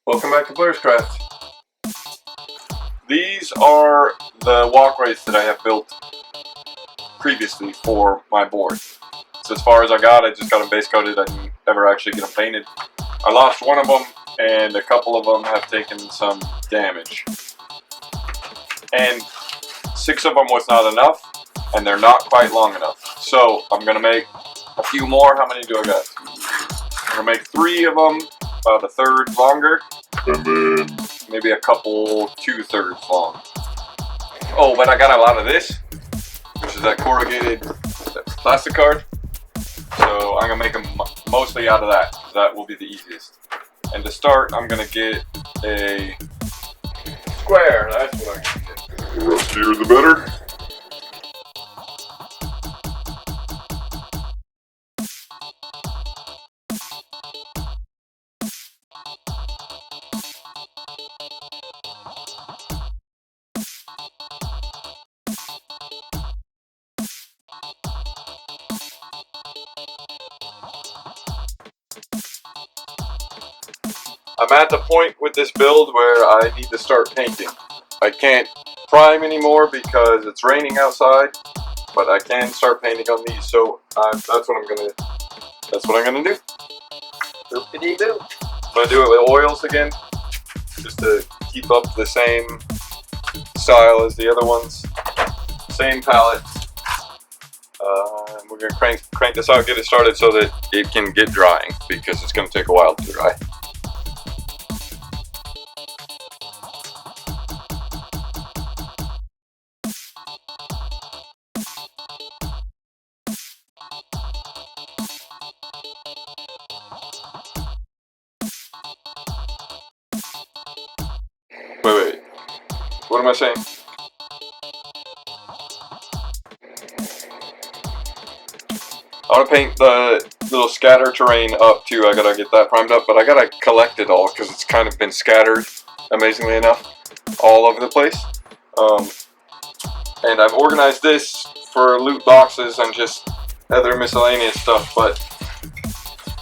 Welcome back to Craft. These are the walkways that I have built previously for my board. So as far as I just got them base coated. I didn't ever actually get them painted. I lost one of them, and a couple of them have taken some damage. And 6 of them was not enough, and they're not quite long enough. So I'm going to make a few more. How many do I got? I'm going to make 3 of them, about a third longer, and then maybe a couple 2/3 long. Oh, but I got a lot of this, which is that corrugated plastic card. So I'm going to make them mostly out of that, because that will be the easiest. And to start, I'm going to get a square. That's what I'm going to get. The rustier the better. I'm at the point with this build where I need to start painting. I can't prime anymore because it's raining outside, but I can start painting on these. So that's what I'm gonna do. Boop-a-dee-boo. I'm gonna do it with oils again, just to keep up the same style as the other ones. Same palette. We're gonna crank this out, get it started so that it can get drying, because it's gonna take a while to dry. Wait. What am I saying? I want to paint the little scatter terrain up too. I gotta get that primed up, but I gotta collect it all because it's kind of been scattered, amazingly enough, all over the place. And I've organized this for loot boxes and just other miscellaneous stuff, but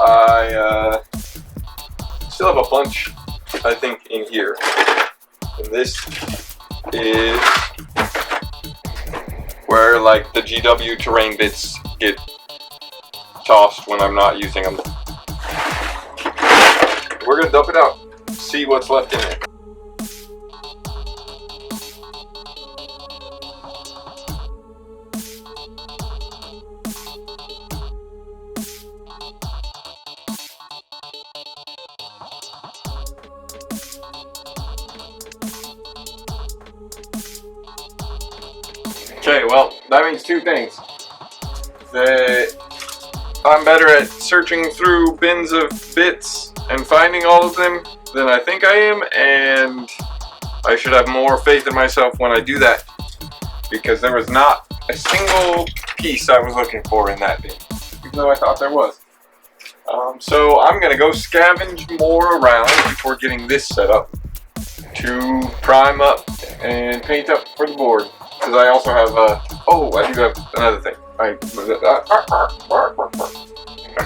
I still have a bunch, I think, in here. And this is where like the GW terrain bits get tossed when I'm not using them. We're gonna dump it out, see what's left in it. Okay, well, that means 2 things. That I'm better at searching through bins of bits and finding all of them than I think I am, and I should have more faith in myself when I do that, because there was not a single piece I was looking for in that bin, even though I thought there was. So I'm going to go scavenge more around before getting this set up to prime up and paint up for the board. Because I also have, I do have another thing. I'm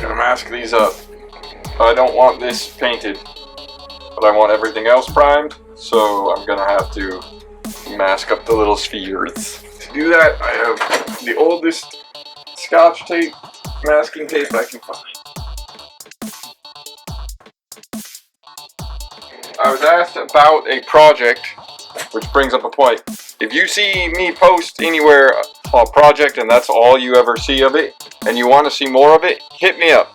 gonna mask these up. I don't want this painted, but I want everything else primed, so I'm gonna have to mask up the little spheres. To do that, I have the oldest Scotch tape, masking tape I can find. I was asked about a project, which brings up a point. If you see me post anywhere a project and that's all you ever see of it, and you want to see more of it, hit me up,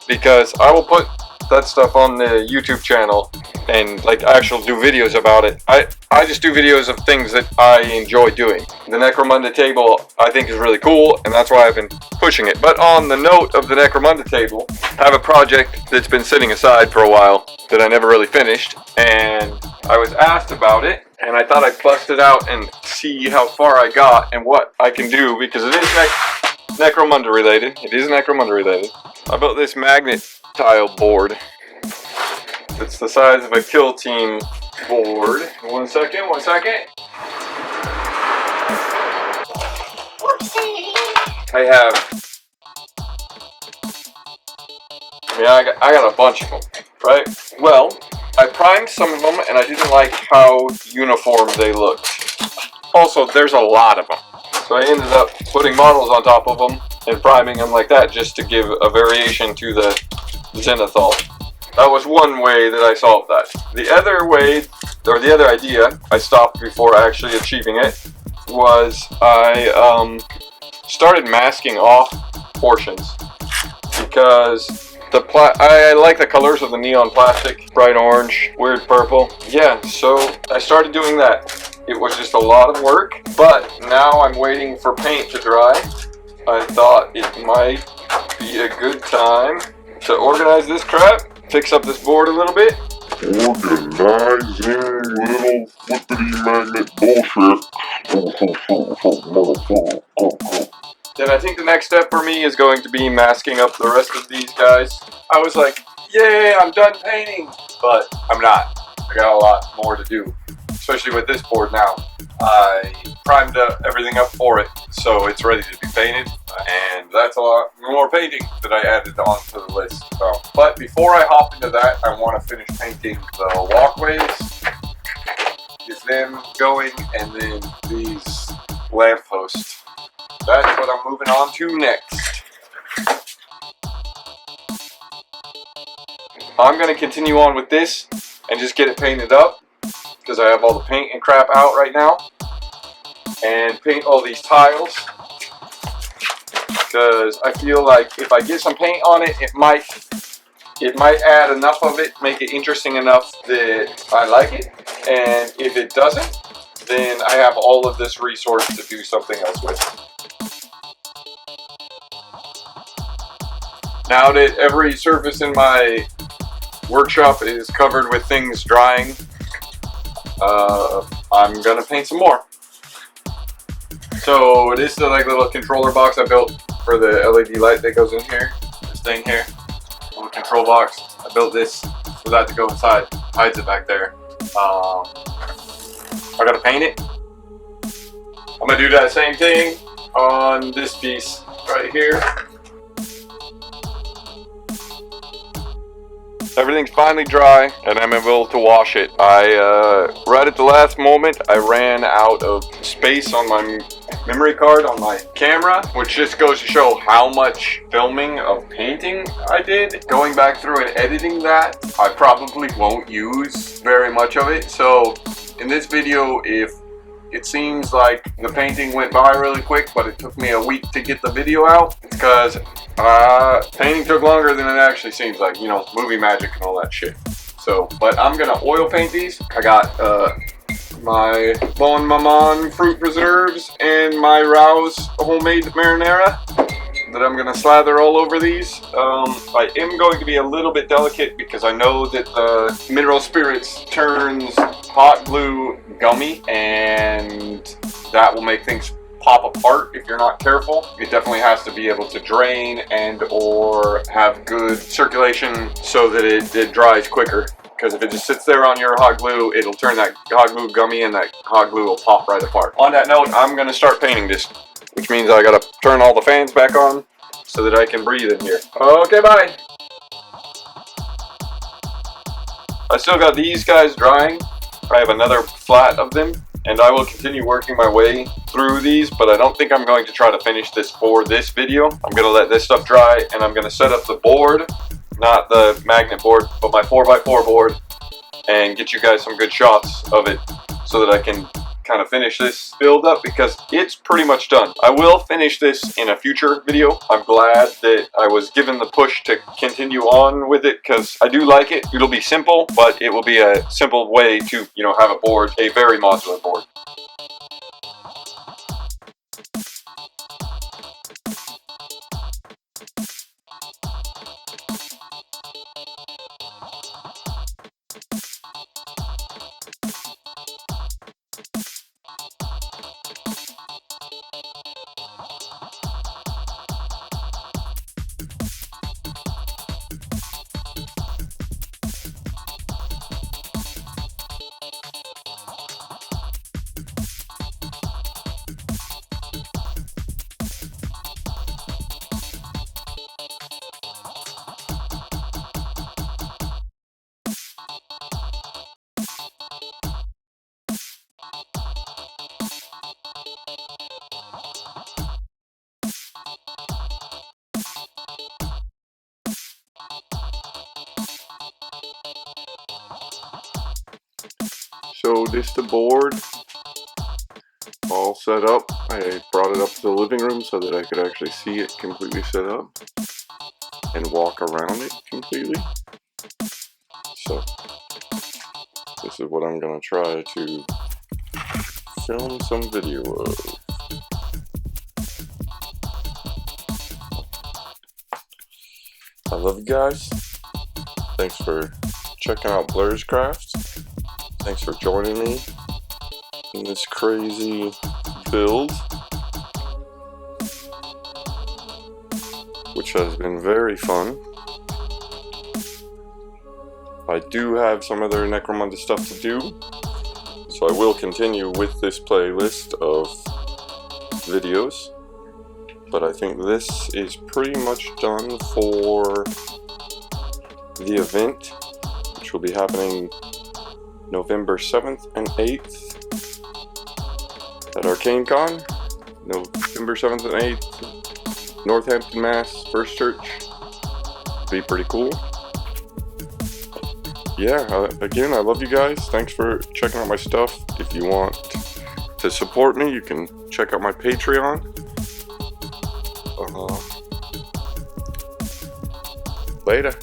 because I will put that stuff on the YouTube channel and like actually do videos about it. I just do videos of things that I enjoy doing. The Necromunda table I think is really cool, and that's why I've been pushing it. But on the note of the Necromunda table, I have a project that's been sitting aside for a while that I never really finished, and I was asked about it, and I thought I'd bust it out and see how far I got and what I can do, because it is Necromunda related. It is Necromunda related. I built this magnet tile board. It's the size of a kill team board. One second. I got a bunch of them, right? Well, I I primed some of them and I didn't like how uniform they looked. Also, there's a lot of them. So I ended up putting models on top of them and priming them like that just to give a variation to the zenithal. That was one way that I solved that. The other way, or the other idea, I stopped before actually achieving it, was I started masking off portions because I like the colors of the neon plastic, bright orange, weird purple. Yeah, so I started doing that. It was just a lot of work, but now I'm waiting for paint to dry. I thought it might be a good time to organize this crap, fix up this board a little bit. Organizing little flippity magnet bullshit. Then I think the next step for me is going to be masking up the rest of these guys. I was like, yay, I'm done painting, but I'm not. I got a lot more to do, especially with this board now. I primed everything up for it, so it's ready to be painted, and that's a lot more painting that I added onto the list. So, but before I hop into that, I want to finish painting the walkways, get them going, and then these lampposts. That's what I'm moving on to next. I'm going to continue on with this and just get it painted up because I have all the paint and crap out right now, and paint all these tiles because I feel like if I get some paint on it, it might add enough of it, make it interesting enough that I like it, and if it doesn't, then I have all of this resource to do something else with. Now that every surface in my workshop is covered with things drying, I'm gonna paint some more. So this is the little controller box I built for the LED light that goes in here. This thing here, little control box. I built this for that to go inside. Hides it back there. I gotta paint it. I'm gonna do that same thing on this piece right here. Everything's finally dry and I'm able to wash it. Right at the last moment, I ran out of space on my memory card on my camera, which just goes to show how much filming of painting I did. Going back through and editing that, I probably won't use very much of it. So in this video, if it seems like the painting went by really quick, but it took me a week to get the video out, it's because painting took longer than it actually seems like, you know, movie magic and all that shit. So, but I'm gonna oil paint these. I got my Bon Maman fruit preserves and my Rouse homemade marinara that I'm gonna slather all over these. I am going to be a little bit delicate because I know that the mineral spirits turns hot glue gummy, and that will make things pop apart if you're not careful. It definitely has to be able to drain and or have good circulation so that it dries quicker. Because if it just sits there on your hot glue, it'll turn that hot glue gummy and that hot glue will pop right apart. On that note, I'm gonna start painting this, which means I gotta turn all the fans back on so that I can breathe in here. Okay, bye. I still got these guys drying. I have another flat of them, and I will continue working my way through these, but I don't think I'm going to try to finish this for this video. I'm going to let this stuff dry, and I'm going to set up the board, not the magnet board, but my 4x4 board, and get you guys some good shots of it so that I can kind of finish this build up because it's pretty much done. I will finish this in a future video. I'm glad that I was given the push to continue on with it because I do like it. It'll be simple, but it will be a simple way to, you know, have a board, a very modular board. So this the board, all set up. I brought it up to the living room so that I could actually see it completely set up and walk around it completely. So this is what I'm gonna try to film some video of. I love you guys. Thanks for checking out Blur's Craft. Thanks for joining me in this crazy build, which has been very fun. I do have some other Necromunda stuff to do, so I will continue with this playlist of videos, but I think this is pretty much done for the event, which will be happening November 7th and 8th at ArcaneCon. November 7th and 8th, Northampton, Mass, First Church. Be pretty cool. Yeah, again, I love you guys. Thanks for checking out my stuff. If you want to support me, you can check out my Patreon. Later.